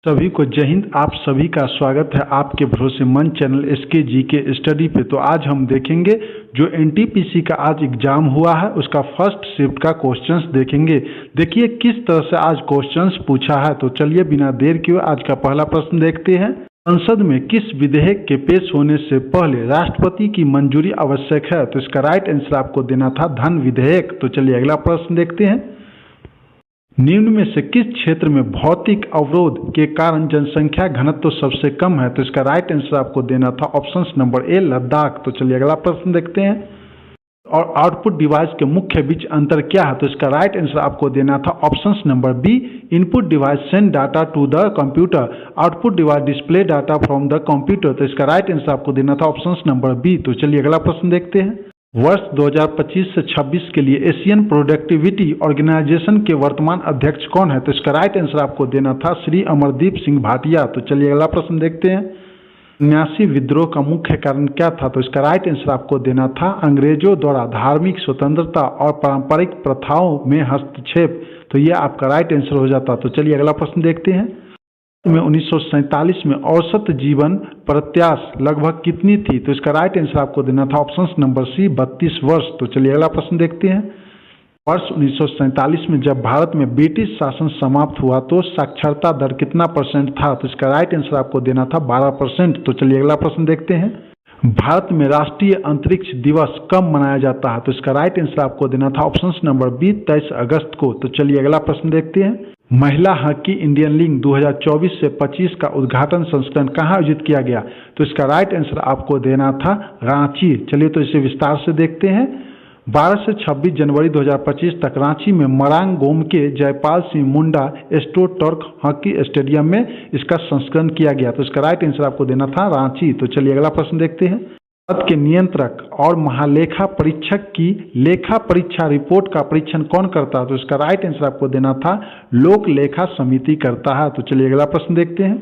सभी को जय हिंद। आप सभी का स्वागत है आपके भरोसेमंद चैनल एसके जी के स्टडी पे। तो आज हम देखेंगे जो एनटीपीसी का आज एग्जाम हुआ है उसका फर्स्ट शिफ्ट का क्वेश्चंस देखेंगे। देखिए किस तरह से आज क्वेश्चंस पूछा है। तो चलिए बिना देर किए आज का पहला प्रश्न देखते हैं। संसद में किस विधेयक के पेश होने से पहले राष्ट्रपति की मंजूरी आवश्यक है। तो इसका राइट आंसर आपको देना था धन विधेयक। तो चलिए अगला प्रश्न देखते हैं। निम्न में से किस क्षेत्र में भौतिक अवरोध के कारण जनसंख्या घनत्व सबसे कम है। तो इसका राइट आंसर आपको देना था ऑप्शन नंबर ए लद्दाख। तो चलिए अगला प्रश्न देखते हैं। और आउटपुट डिवाइस के मुख्य बीच अंतर क्या है। तो इसका राइट आंसर आपको देना था option number B input device send data to the computer, output device display data from the computer. तो इसका राइट आंसर आपको देना था ऑप्शन नंबर बी। तो चलिए अगला प्रश्न देखते हैं। वर्ष 2025 से 26 के लिए एशियन प्रोडक्टिविटी ऑर्गेनाइजेशन के वर्तमान अध्यक्ष कौन है। तो इसका राइट आंसर आपको देना था श्री अमरदीप सिंह भाटिया। तो चलिए अगला प्रश्न देखते हैं। 79 विद्रोह का मुख्य कारण क्या था। तो इसका राइट आंसर आपको देना था अंग्रेजों द्वारा धार्मिक स्वतंत्रता और पारंपरिक प्रथाओं में हस्तक्षेप। तो ये आपका राइट आंसर हो जाता। तो चलिए अगला प्रश्न देखते हैं। 1947 में औसत जीवन प्रत्याशा लगभग कितनी थी। तो इसका राइट आंसर आपको देना था ऑप्शन नंबर सी 32 वर्ष। तो चलिए अगला प्रश्न देखते हैं। वर्ष 1947 में जब भारत में ब्रिटिश शासन समाप्त हुआ तो साक्षरता दर कितना परसेंट था। तो इसका राइट आंसर आपको देना था 12%। तो चलिए अगला प्रश्न देखते हैं। भारत में राष्ट्रीय अंतरिक्ष दिवस कब मनाया जाता है। तो इसका राइट आंसर आपको देना था ऑप्शन नंबर बी 23 अगस्त को। तो चलिए अगला प्रश्न देखते हैं। महिला हॉकी इंडियन लीग 2024 से 25 का उद्घाटन संस्करण कहाँ आयोजित किया गया। तो इसका राइट आंसर आपको देना था रांची। चलिए तो इसे विस्तार से देखते हैं। 12 से 26 जनवरी 2025 तक रांची में मरांग गोम के Jaipal Singh Munda astro Turk hockey stadium में इसका संस्करण किया गया। तो इसका राइट आंसर आपको देना था रांची। तो चलिए अगला प्रश्न देखते हैं। भारत के नियंत्रक और महालेखा परीक्षक की लेखा परीक्षा रिपोर्ट का परीक्षण कौन करता है। तो इसका राइट आंसर आपको देना था लोक लेखा समिति करता है। तो चलिए अगला प्रश्न देखते हैं।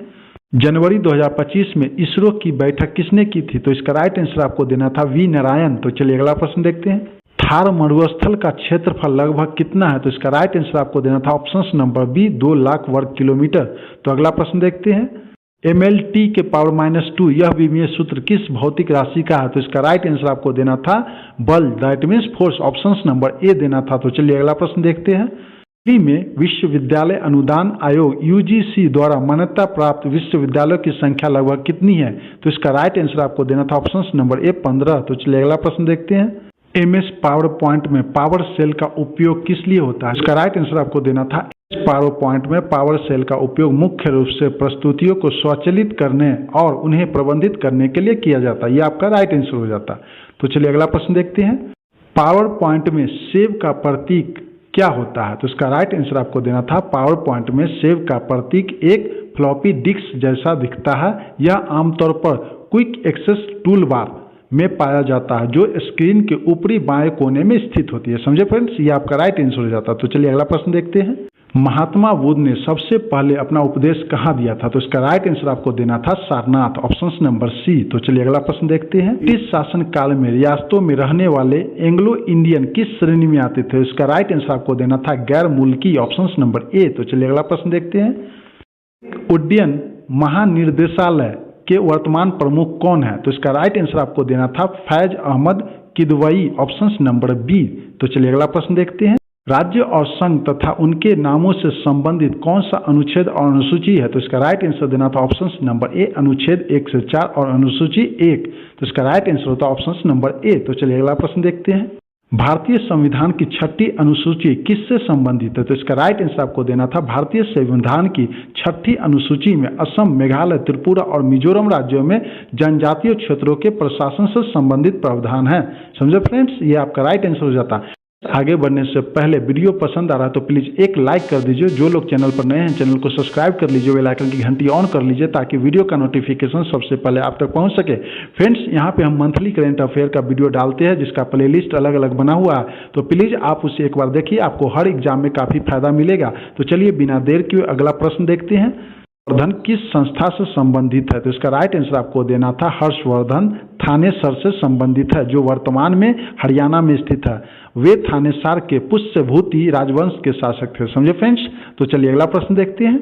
जनवरी 2025 में इसरो की बैठक किसने की थी। तो इसका राइट आंसर आपको देना था वी नारायण। तो चलिए अगला प्रश्न देखते हैं। थार मरुस्थल का क्षेत्रफल लगभग कितना है। तो इसका राइट आंसर आपको देना था ऑप्शन नंबर बी 2 लाख वर्ग किलोमीटर। तो अगला प्रश्न देखते हैं। MLT के पावर -2 यह विमीय सूत्र किस भौतिक राशि का है। तो इसका राइट आंसर आपको देना था बल that means force. Option number A देना था। तो चलिए अगला प्रश्न देखते हैं। दिल्ली में विश्वविद्यालय अनुदान आयोग UGC द्वारा मान्यता प्राप्त विश्वविद्यालयों की संख्या लगभग कितनी है। तो इसका राइट आंसर आपको देना था ऑप्शन नंबर ए 15। तो चलिए अगला प्रश्न देखते हैं। MS पावर पॉइंट में पावर सेल का उपयोग किस लिए होता है। इसका राइट आंसर आपको देना था पावर पॉइंट में पावर सेल का उपयोग मुख्य रूप से प्रस्तुतियों को स्वचालित करने और उन्हें प्रबंधित करने के लिए किया जाता है। ये आपका राइट आंसर हो जाता है। तो चलिए अगला प्रश्न देखते हैं। पावर पॉइंट में सेव का प्रतीक क्या होता है। तो इसका राइट आंसर आपको देना था पावर पॉइंट में सेव का प्रतीक एक फ्लॉपी डिस्क जैसा दिखता है। यह आमतौर पर क्विक एक्सेस टूल बार में पाया जाता है जो स्क्रीन के ऊपरी बाएं कोने में स्थित होती है। समझे फ्रेंड्स, ये आपका राइट आंसर हो जाता है। तो चलिए अगला प्रश्न देखते हैं। महात्मा बुद्ध ने सबसे पहले अपना उपदेश कहाँ दिया था। तो इसका राइट आंसर आपको देना था सारनाथ। Option number C. तो चलिए अगला प्रश्न देखते हैं। ब्रिटिश शासन काल में रियासतों में रहने वाले एंग्लो इंडियन किस श्रेणी में आते थे। इसका राइट आंसर आपको देना था गैर मुल्की। Option number A. तो चलिए अगला प्रश्न देखते हैं। उड्डयन महानिर्देशालय के वर्तमान प्रमुख कौन है। तो इसका राइट आंसर आपको देना था Faiz Ahmad Kidwai. Option number B. तो चलिए अगला प्रश्न देखते हैं। राज्य और संघ तथा उनके नामों से संबंधित कौन सा अनुच्छेद और अनुसूची है। तो इसका राइट आंसर देना था ऑप्शन नंबर ए अनुच्छेद 1 से 4 और अनुसूची 1। तो इसका राइट आंसर होता है ऑप्शन नंबर ए। तो चलिए अगला प्रश्न देखते हैं। भारतीय संविधान की 6ठी अनुसूची किससे संबंधित है। तो इसका राइट आंसर आपको देना था भारतीय संविधान की 6ठी अनुसूची में असम, मेघालय, त्रिपुरा और मिजोरम राज्यों में जनजातीय क्षेत्रों के प्रशासन से संबंधित प्रावधान है। समझे फ्रेंड्स, ये आपका राइट आंसर हो जाता है। आगे बढ़ने से पहले वीडियो पसंद आ रहा है तो प्लीज़ एक लाइक कर दीजिए। जो लोग चैनल पर नए हैं चैनल को सब्सक्राइब कर लीजिए, बेल आइकन की घंटी ऑन कर लीजिए ताकि वीडियो का नोटिफिकेशन सबसे पहले आप तक पहुंच सके। फ्रेंड्स, यहाँ पे हम मंथली करेंट अफेयर का वीडियो डालते हैं जिसका प्लेलिस्ट अलग अलग बना हुआ है। तो प्लीज़ आप उसे एक बार देखिए, आपको हर एग्जाम में काफ़ी फायदा मिलेगा। तो चलिए बिना देर किए अगला प्रश्न देखते हैं। हर्षवर्धन किस संस्था से संबंधित है। तो इसका राइट आंसर आपको देना था हर्षवर्धन थानेसर से संबंधित है जो वर्तमान में हरियाणा में स्थित है। वे थानेसर के पुष्यभूति राजवंश के शासक थे। समझे फ्रेंड्स। तो चलिए अगला प्रश्न देखते हैं।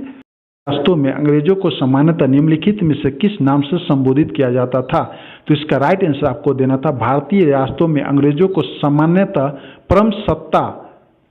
रियासतों में अंग्रेजों को सामान्यतः निम्नलिखित में से किस नाम से संबोधित किया जाता था? तो इसका राइट आंसर आपको देना था भारतीय रियासतों में अंग्रेजों को सामान्यतः परम सत्ता,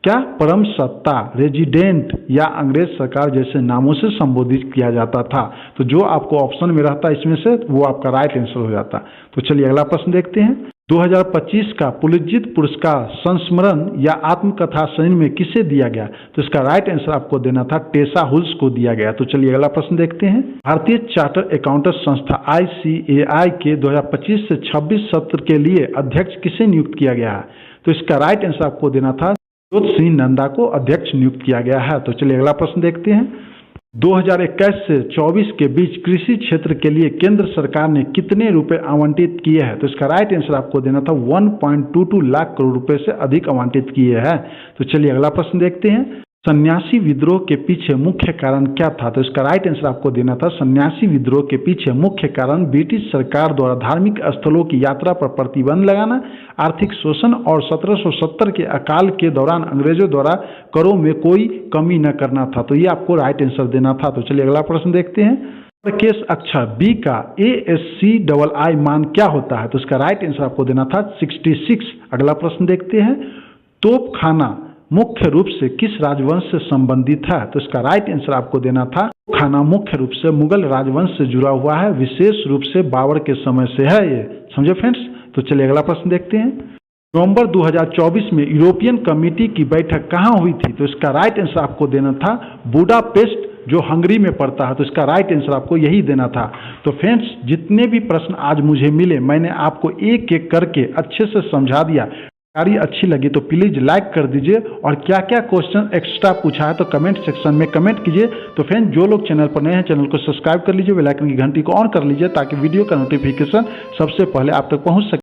क्या परम सत्ता, रेजिडेंट या अंग्रेज सरकार जैसे नामों से संबोधित किया जाता था। तो जो आपको ऑप्शन में रहता है इसमें से वो आपका राइट आंसर हो जाता। तो चलिए अगला प्रश्न देखते हैं। 2025 का पुलित्ज़र पुरस्कार संस्मरण या आत्मकथा श्रेणी में किसे दिया गया? तो इसका राइट आंसर आपको देना था टेसा हुल्स को दिया गया। तो चलिए अगला प्रश्न देखते हैं। भारतीय चार्टर्ड अकाउंटेंट संस्था ICAI के 2025 से 26 सत्र के लिए अध्यक्ष किसे नियुक्त किया गया है? तो इसका राइट आंसर आपको देना था जोत सिंह नंदा को अध्यक्ष नियुक्त किया गया है। तो चलिए अगला प्रश्न देखते हैं। 2021 से 24 के बीच कृषि क्षेत्र के लिए केंद्र सरकार ने कितने रुपए आवंटित किए हैं? तो इसका राइट आंसर आपको देना था 1.22 लाख करोड़ रुपए से अधिक आवंटित किए हैं। तो चलिए अगला प्रश्न देखते हैं। सन्यासी विद्रोह के पीछे मुख्य कारण क्या था? तो इसका राइट आंसर आपको देना था सन्यासी विद्रोह के पीछे मुख्य कारण ब्रिटिश सरकार द्वारा धार्मिक स्थलों की यात्रा पर प्रतिबंध लगाना, आर्थिक शोषण और 1770 के अकाल के दौरान अंग्रेजों द्वारा करों में कोई कमी न करना था। तो ये आपको राइट आंसर देना था। तो चलिए अगला प्रश्न देखते हैं। केस अक्षर बी का ASCII मान क्या होता है? तो इसका राइट आंसर आपको देना था 66। अगला प्रश्न देखते हैं। तोपखाना मुख्य रूप से किस राजवंश से संबंधित है? तो इसका राइट आंसर आपको देना था खाना मुख्य रूप से मुगल राजवंश से जुड़ा हुआ है, विशेष रूप से बाबर के समय से है ये। समझे फ्रेंड्स? तो चलिए अगला प्रश्न देखते हैं। नवंबर 2024 में यूरोपियन कमेटी की बैठक कहाँ हुई थी? तो इसका राइट आंसर आपको देना था बुडापेस्ट, जो हंगरी में पड़ता है। तो इसका राइट आंसर आपको यही देना था। तो फ्रेंड्स, जितने भी प्रश्न आज मुझे मिले मैंने आपको एक एक करके अच्छे से समझा दिया। जानकारी अच्छी लगी तो प्लीज़ लाइक कर दीजिए और क्या क्या क्वेश्चन एक्स्ट्रा पूछा है तो कमेंट सेक्शन में कमेंट कीजिए। तो फ्रेंड, जो लोग चैनल पर नए हैं चैनल को सब्सक्राइब कर लीजिए, बेल आइकन की घंटी को ऑन कर लीजिए ताकि वीडियो का नोटिफिकेशन सबसे पहले आप तक पहुंच सके।